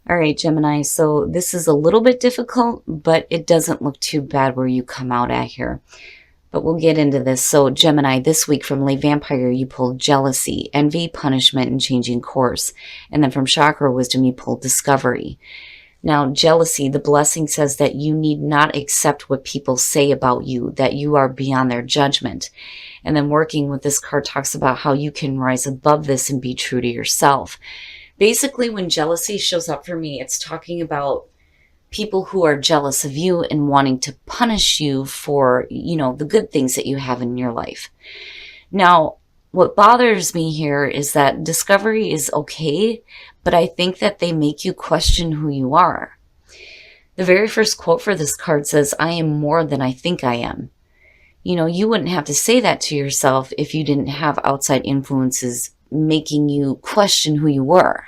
All right, Gemini, so this is a little bit difficult, but it doesn't look too bad where you come out at here. But we'll get into this. So, Gemini, this week from Lay Vampire, you pulled jealousy, envy, punishment, and changing course. And then from Chakra Wisdom, you pulled discovery. Now, jealousy, the blessing says that you need not accept what people say about you, that you are beyond their judgment. And then working with this card talks about how you can rise above this and be true to yourself. Basically, when jealousy shows up for me, it's talking about people who are jealous of you and wanting to punish you for, the good things that you have in your life. Now, what bothers me here is that discovery is okay, but I think that they make you question who you are. The very first quote for this card says, "I am more than I think I am." You wouldn't have to say that to yourself if you didn't have outside influences making you question who you were.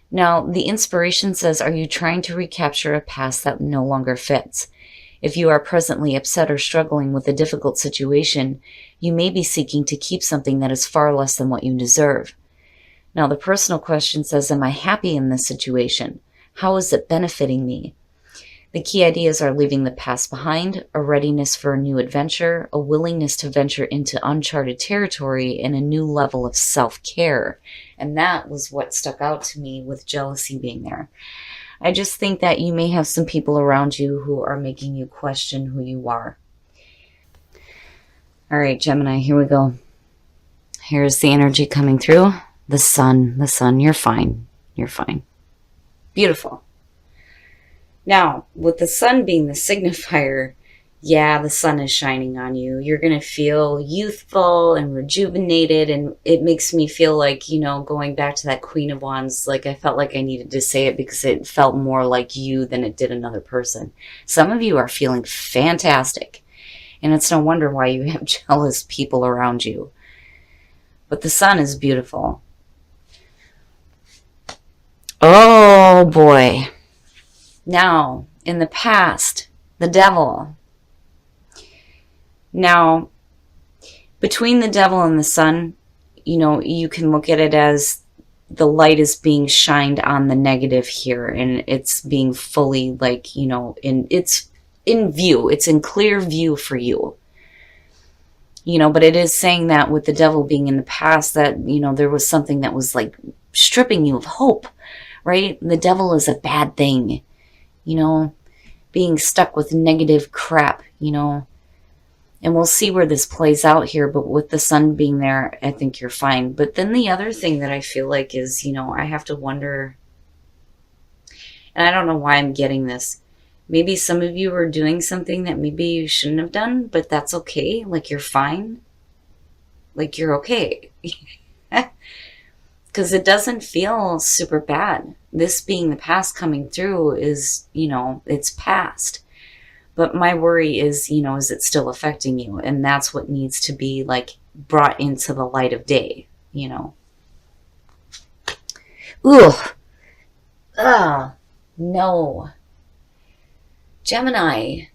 Now, the inspiration says, are you trying to recapture a past that no longer fits? If you are presently upset or struggling with a difficult situation, you may be seeking to keep something that is far less than what you deserve. Now, the personal question says, am I happy in this situation? How is it benefiting me? The key ideas are leaving the past behind, a readiness for a new adventure, a willingness to venture into uncharted territory, and a new level of self-care. And that was what stuck out to me with jealousy being there. I just think that you may have some people around you who are making you question who you are. All right, Gemini, here we go. Here's the energy coming through. The sun, you're fine. You're fine. Beautiful. Now, with the sun being the signifier, yeah, the sun is shining on you. You're going to feel youthful and rejuvenated, and it makes me feel like, going back to that Queen of Wands, like I felt like I needed to say it because it felt more like you than it did another person. Some of you are feeling fantastic, and it's no wonder why you have jealous people around you. But the sun is beautiful. Oh, boy. Now, in the past, the devil. Now, between the devil and the sun, you can look at it as the light is being shined on the negative here, and it's being fully it's in view. It's in clear view for you. But it is saying that with the devil being in the past that, there was something that was like stripping you of hope, right? The devil is a bad thing. Being stuck with negative crap, and we'll see where this plays out here, but with the sun being there, I think you're fine. But then the other thing that I feel like is, I have to wonder, and I don't know why I'm getting this. Maybe some of you are doing something that maybe you shouldn't have done, but that's okay. Like you're fine. Like you're okay. Because it doesn't feel super bad. This being the past coming through is, it's past. But my worry is, is it still affecting you? And that's what needs to be brought into the light of day, Ooh. No. Gemini.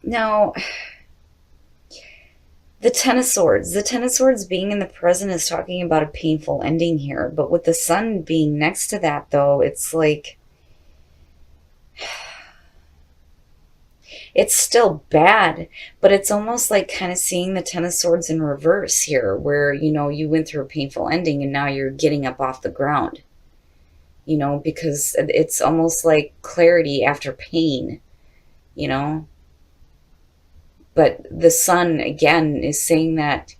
Now, the Ten of Swords. The Ten of Swords being in the present is talking about a painful ending here. But with the sun being next to that, though, it's like, it's still bad, but it's almost like kind of seeing the Ten of Swords in reverse here, where, you went through a painful ending and now you're getting up off the ground, because it's almost like clarity after pain, But the sun, again, is saying that,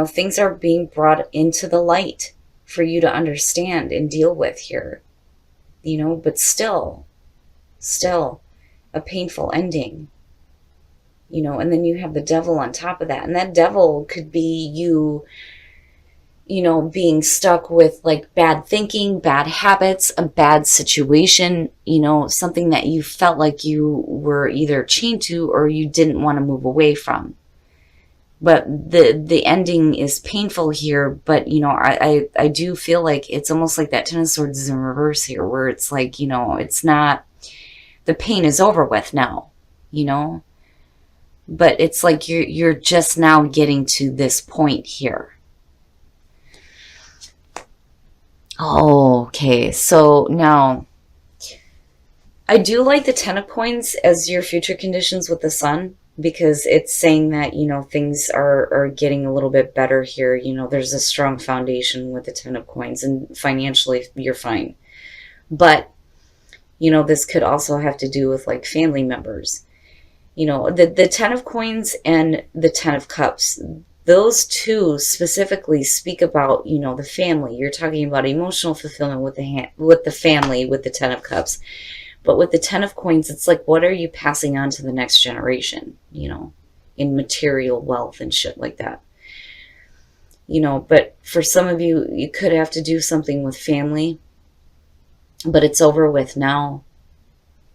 things are being brought into the light for you to understand and deal with here, but still a painful ending, and then you have the devil on top of that. And that devil could be you, being stuck with bad thinking, bad habits, a bad situation, something that you felt like you were either chained to or you didn't want to move away from. But the ending is painful here, but I do feel like it's almost like that Ten of Swords is in reverse here, where it's like, it's not, the pain is over with now, but it's like you're just now getting to this point here. Oh, okay. So now I do like the Ten of Coins as your future conditions with the Sun, because it's saying that, things are getting a little bit better here. There's a strong foundation with the Ten of Coins, and financially you're fine. But, this could also have to do with like family members. The Ten of Coins and the Ten of Cups, those two specifically speak about, the family. You're talking about emotional fulfillment with the family with the Ten of Cups. But with the Ten of Coins, it's like, what are you passing on to the next generation, in material wealth and shit like that. But for some of you, you could have to do something with family, but it's over with now,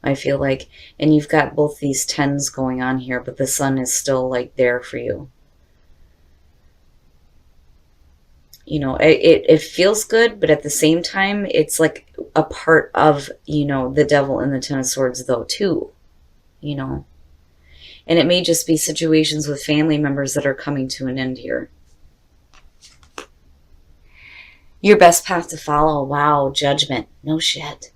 I feel like. And you've got both these tens going on here, but the Sun is still like there for you. It feels good, but at the same time, it's like a part of, the Devil and the Ten of Swords, though, too, And it may just be situations with family members that are coming to an end here. Your best path to follow. Wow, Judgment. No shit.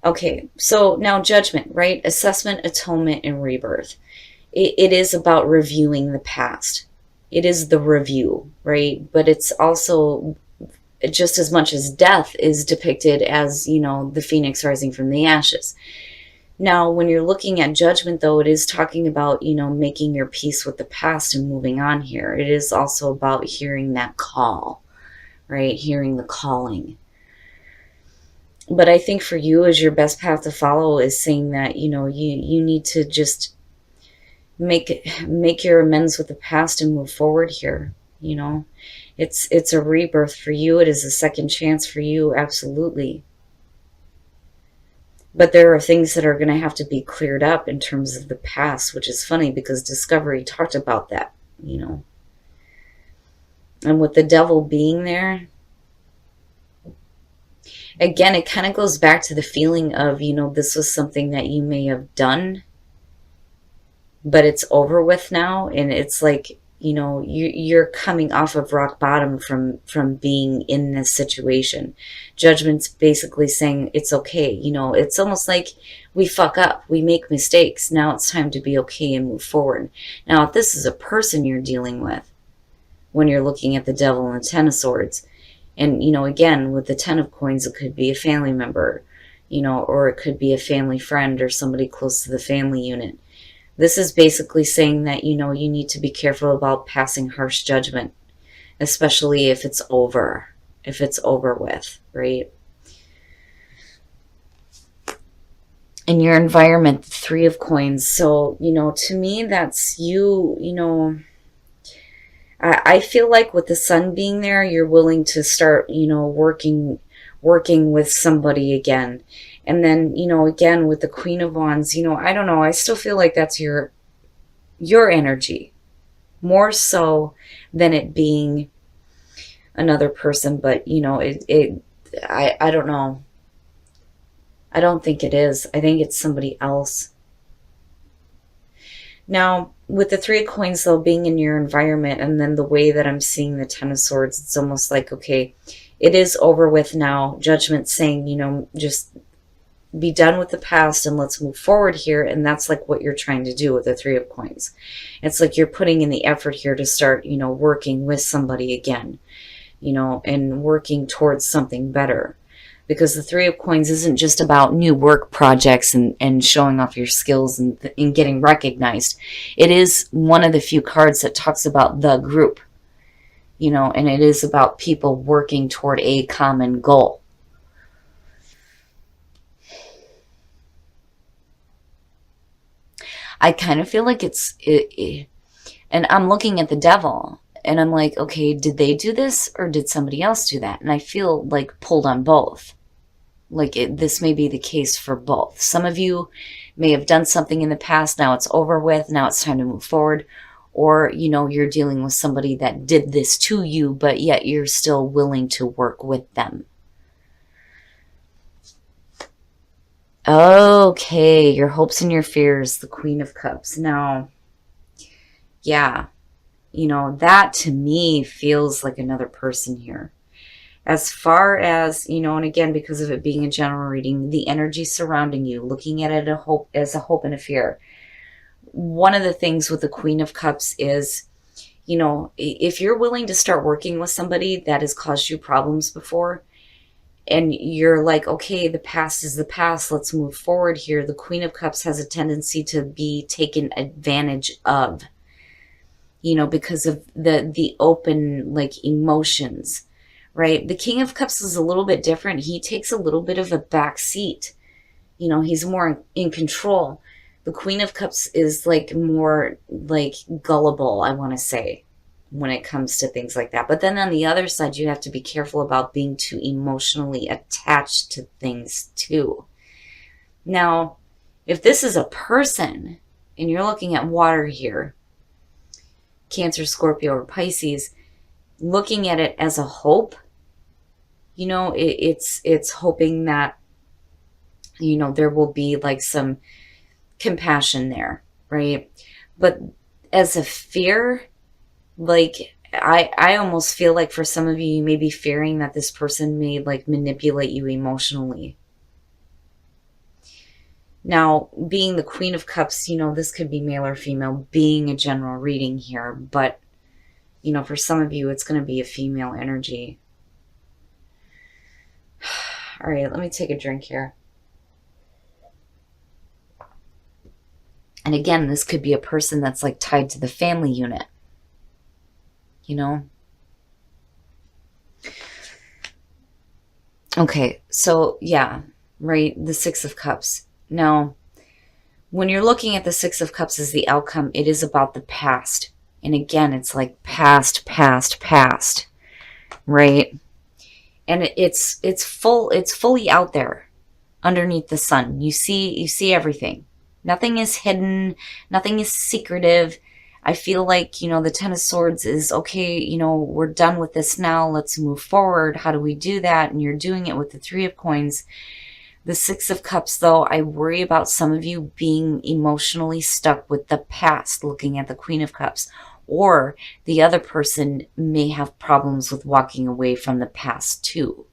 Okay, so now Judgment, right? Assessment, atonement, and rebirth. It is about reviewing the past. It is the review, right? But it's also just as much as death is depicted as, the phoenix rising from the ashes. Now, when you're looking at Judgment, though, it is talking about, making your peace with the past and moving on here. It is also about hearing that call, right? Hearing the calling. But I think for you, as your best path to follow is saying that, you need to just make your amends with the past and move forward here. It's a rebirth for you. It is a second chance for you, absolutely. But there are things that are going to have to be cleared up in terms of the past, which is funny because Discovery talked about that, And with the Devil being there, again, it kind of goes back to the feeling of, this was something that you may have done, but it's over with now. And it's like, you're coming off of rock bottom from being in this situation. Judgment's basically saying it's okay. It's almost like we fuck up, we make mistakes. Now it's time to be okay and move forward. Now, if this is a person you're dealing with, when you're looking at the Devil and the Ten of Swords, and, again, with the Ten of Coins, it could be a family member, or it could be a family friend or somebody close to the family unit. This is basically saying that, you need to be careful about passing harsh judgment, especially if it's over with, right? In your environment, the Three of Coins. So, to me, that's you, I feel like with the Sun being there, you're willing to start, working with somebody again. And then, again, with the Queen of Wands, I don't know. I still feel like that's your energy, more so than it being another person. But, I don't know. I don't think it is. I think it's somebody else. Now, with the Three of Coins, though, being in your environment, and then the way that I'm seeing the Ten of Swords, it's almost like, okay, it is over with now. Judgment saying, just be done with the past and let's move forward here. And that's like what you're trying to do with the Three of Coins. It's like you're putting in the effort here to start, working with somebody again, and working towards something better. Because the Three of Coins isn't just about new work projects and showing off your skills and getting recognized. It is one of the few cards that talks about the group, and it is about people working toward a common goal. I kind of feel like and I'm looking at the Devil and I'm like, okay, did they do this or did somebody else do that? And I feel like pulled on both. Like this may be the case for both. Some of you may have done something in the past. Now it's over with. Now it's time to move forward. Or, you're dealing with somebody that did this to you, but yet you're still willing to work with them. Okay, your hopes and your fears, the Queen of Cups. Now, yeah, that to me feels like another person here. As far as, and again, because of it being a general reading, the energy surrounding you, looking at it as a hope and a fear. One of the things with the Queen of Cups is, if you're willing to start working with somebody that has caused you problems before, and you're like, okay, the past is the past, let's move forward here. The Queen of Cups has a tendency to be taken advantage of, because of the open, like, emotions, right? The King of Cups is a little bit different. He takes a little bit of a back seat. He's more in control. The Queen of Cups is like more like gullible, I want to say, when it comes to things like that. But then on the other side, you have to be careful about being too emotionally attached to things too. Now, if this is a person and you're looking at water here, Cancer, Scorpio, or Pisces, looking at it as a hope, it's hoping that, there will be like some compassion there, right? But as a fear, like, I almost feel like for some of you, you may be fearing that this person may like manipulate you emotionally. Now, being the Queen of Cups, this could be male or female, being a general reading here, but, for some of you, it's going to be a female energy. All right, let me take a drink here. And again, this could be a person that's like tied to the family unit, Okay, so yeah, right, the Six of Cups. Now, when you're looking at the Six of Cups as the outcome, it is about the past. And again, it's like past, past, past, right? And it's fully out there underneath the sun. You see everything. Nothing is hidden, nothing is secretive. I feel like, the Ten of Swords is, okay, we're done with this now. Let's move forward. How do we do that? And you're doing it with the Three of Coins. The Six of Cups, though, I worry about some of you being emotionally stuck with the past, looking at the Queen of Cups. Or the other person may have problems with walking away from the past, too.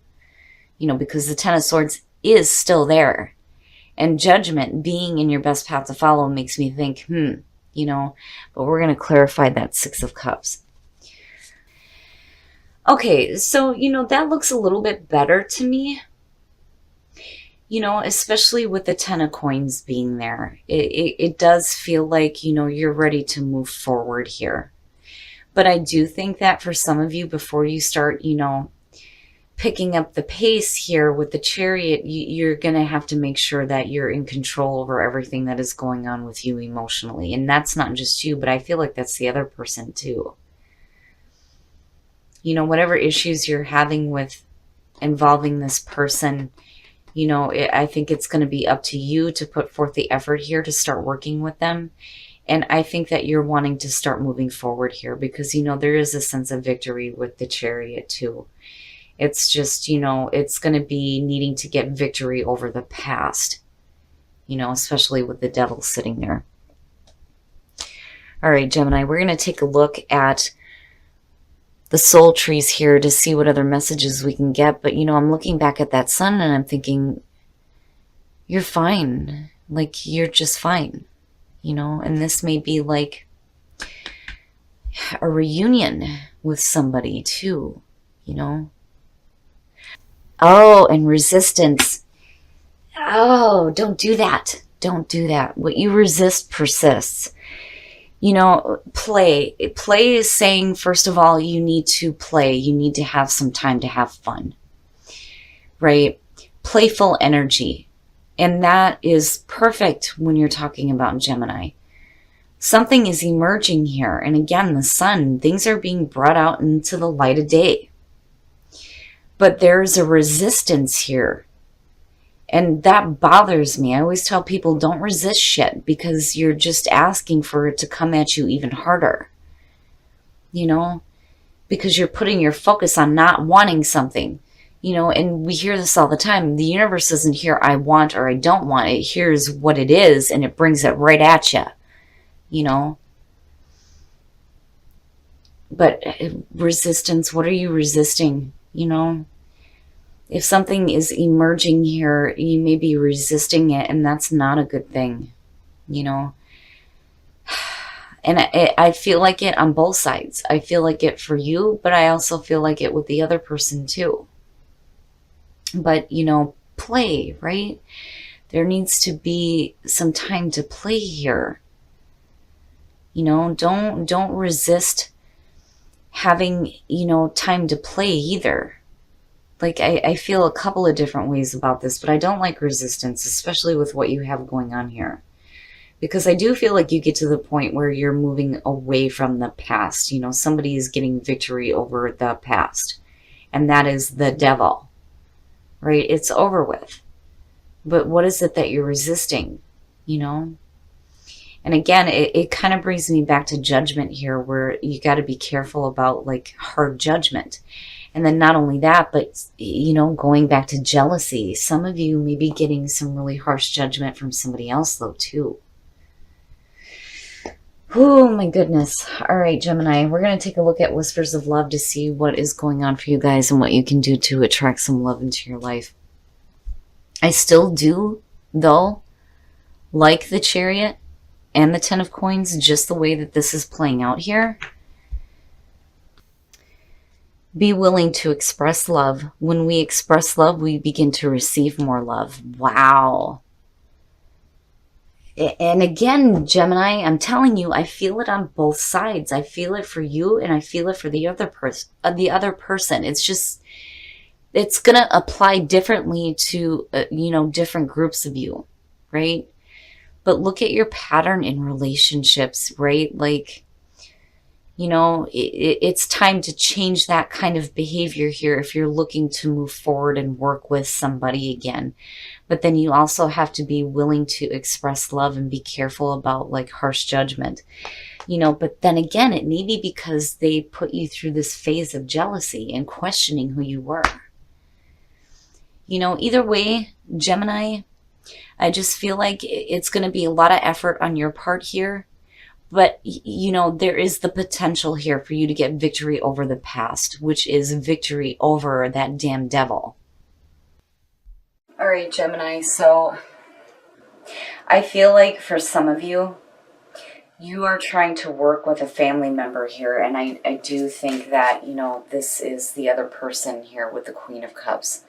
Because the Ten of Swords is still there. And Judgment being in your best path to follow makes me think, but we're going to clarify that Six of Cups. Okay, so, that looks a little bit better to me. Especially with the Ten of Coins being there. It does feel like, you're ready to move forward here. But I do think that for some of you, before you start, picking up the pace here with the Chariot, you're going to have to make sure that you're in control over everything that is going on with you emotionally. And that's not just you, but I feel like that's the other person too. Whatever issues you're having with involving this person, I think it's going to be up to you to put forth the effort here to start working with them. And I think that you're wanting to start moving forward here because, there is a sense of victory with the Chariot too. It's just, it's going to be needing to get victory over the past, especially with the Devil sitting there. All right, Gemini, we're going to take a look at the soul trees here to see what other messages we can get. But, I'm looking back at that sun and I'm thinking, you're fine. Like, you're just fine, and this may be like a reunion with somebody too, Oh, and resistance. Oh, don't do that. Don't do that. What you resist persists. Play. Play is saying, first of all, you need to play. You need to have some time to have fun. Right? Playful energy. And that is perfect when you're talking about Gemini. Something is emerging here. And again, the sun, things are being brought out into the light of day. But there's a resistance here. And that bothers me. I always tell people, don't resist shit because you're just asking for it to come at you even harder. Because you're putting your focus on not wanting something. And we hear this all the time. The universe doesn't hear I want or I don't want. It hears what it is and it brings it right at you. But resistance, what are you resisting? If something is emerging here, you may be resisting it, and that's not a good thing, you know. And I feel like it on both sides. I feel like it for you, but I also feel like it with the other person too. But, you know, play, right? There needs to be some time to play here. You know, don't resist having, you know, time to play either. Like, I feel a couple of different ways about this, but I don't like resistance, especially with what you have going on here. Because I do feel like you get to the point where you're moving away from the past. You know, somebody is getting victory over the past. And that is the devil, right? It's over with. But what is it that you're resisting, you know? And again, it kind of brings me back to judgment here, where you got to be careful about like hard judgment. And then not only that, but, you know, going back to jealousy. Some of you may be getting some really harsh judgment from somebody else, though, too. Oh, my goodness. All right, Gemini, we're going to take a look at Whispers of Love to see what is going on for you guys and what you can do to attract some love into your life. I still do, though, like the Chariot and the Ten of Coins, just the way that this is playing out here. Be willing to express love. When we express love, we begin to receive more love. Wow. And again, Gemini, I'm telling you, I feel it on both sides. I feel it for you, and I feel it for the other person. It's just, it's going to apply differently to, you know, different groups of you, right? But look at your pattern in relationships, right? Like, you know, it's time to change that kind of behavior here if you're looking to move forward and work with somebody again. But then you also have to be willing to express love and be careful about like harsh judgment, you know. But then again, it may be because they put you through this phase of jealousy and questioning who you were. You know, either way, Gemini, I just feel like it's going to be a lot of effort on your part here. But, you know, there is the potential here for you to get victory over the past, which is victory over that damn devil. All right, Gemini, so I feel like for some of you, you are trying to work with a family member here. And I do think that, you know, this is the other person here with the Queen of Cups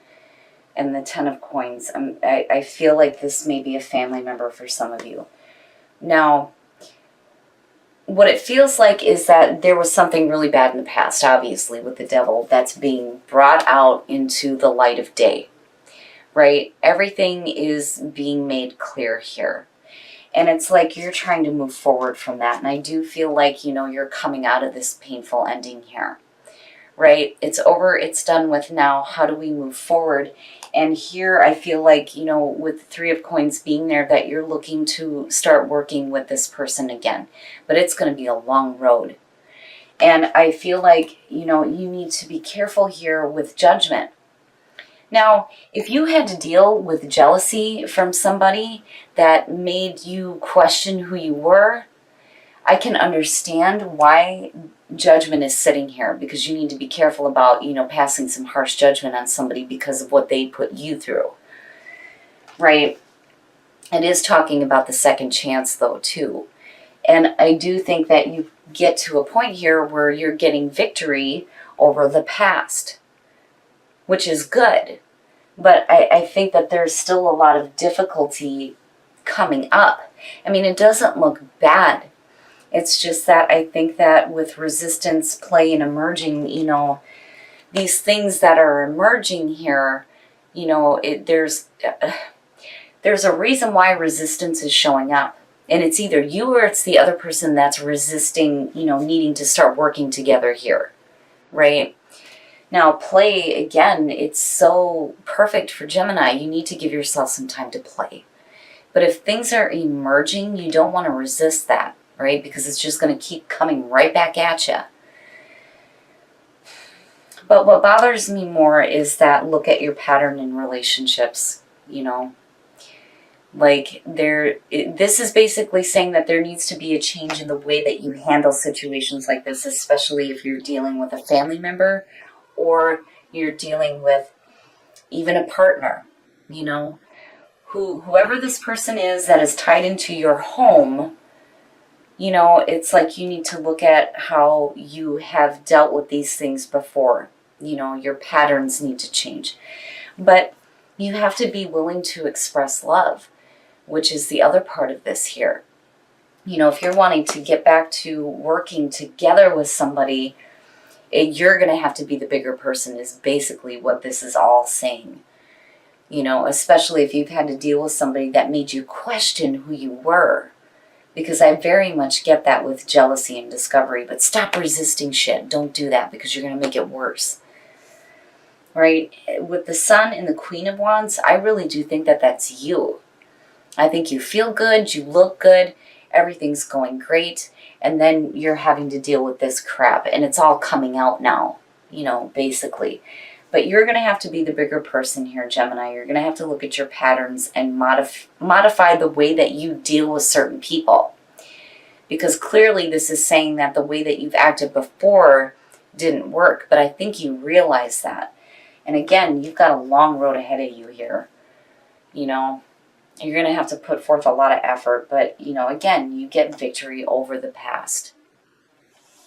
and the Ten of Coins. I feel like this may be a family member for some of you. Now, what it feels like is that there was something really bad in the past, obviously, with the devil that's being brought out into the light of day, right? Everything is being made clear here. And it's like you're trying to move forward from that. And I do feel like, you know, you're coming out of this painful ending here, right? It's over, it's done with now. How do we move forward? And here I feel like, you know, with the Three of Coins being there, that you're looking to start working with this person again. But it's going to be a long road. And I feel like, you know, you need to be careful here with judgment. Now, if you had to deal with jealousy from somebody that made you question who you were, I can understand why judgment is sitting here, because you need to be careful about, you know, passing some harsh judgment on somebody because of what they put you through, right? It is talking about the second chance, though, too. And I do think that you get to a point here where you're getting victory over the past, which is good. But I think that there's still a lot of difficulty coming up. I mean, it doesn't look bad. It's just that I think that with resistance, play, and emerging, you know, these things that are emerging here, you know, there's a reason why resistance is showing up. And it's either you or it's the other person that's resisting, you know, needing to start working together here, right? Now, play, again, it's so perfect for Gemini. You need to give yourself some time to play. But if things are emerging, you don't want to resist that, right? Because it's just going to keep coming right back at you. But what bothers me more is that look at your pattern in relationships, you know. Like, this is basically saying that there needs to be a change in the way that you handle situations like this, especially if you're dealing with a family member or you're dealing with, even a partner, you know, whoever this person is that is tied into your home, you know, it's like you need to look at how you have dealt with these things before. You know, your patterns need to change. But you have to be willing to express love, which is the other part of this here. You know, if you're wanting to get back to working together with somebody, you're going to have to be the bigger person is basically what this is all saying. You know, especially if you've had to deal with somebody that made you question who you were. Because I very much get that with jealousy and discovery, but stop resisting shit. Don't do that because you're going to make it worse. Right? With the Sun and the Queen of Wands, I really do think that that's you. I think you feel good, you look good, everything's going great, and then you're having to deal with this crap, and it's all coming out now, you know, basically. But you're going to have to be the bigger person here, Gemini. You're going to have to look at your patterns and modify the way that you deal with certain people. Because clearly this is saying that the way that you've acted before didn't work, but I think you realize that. And again, you've got a long road ahead of you here. You know, you're going to have to put forth a lot of effort, but, you know, again, you get victory over the past.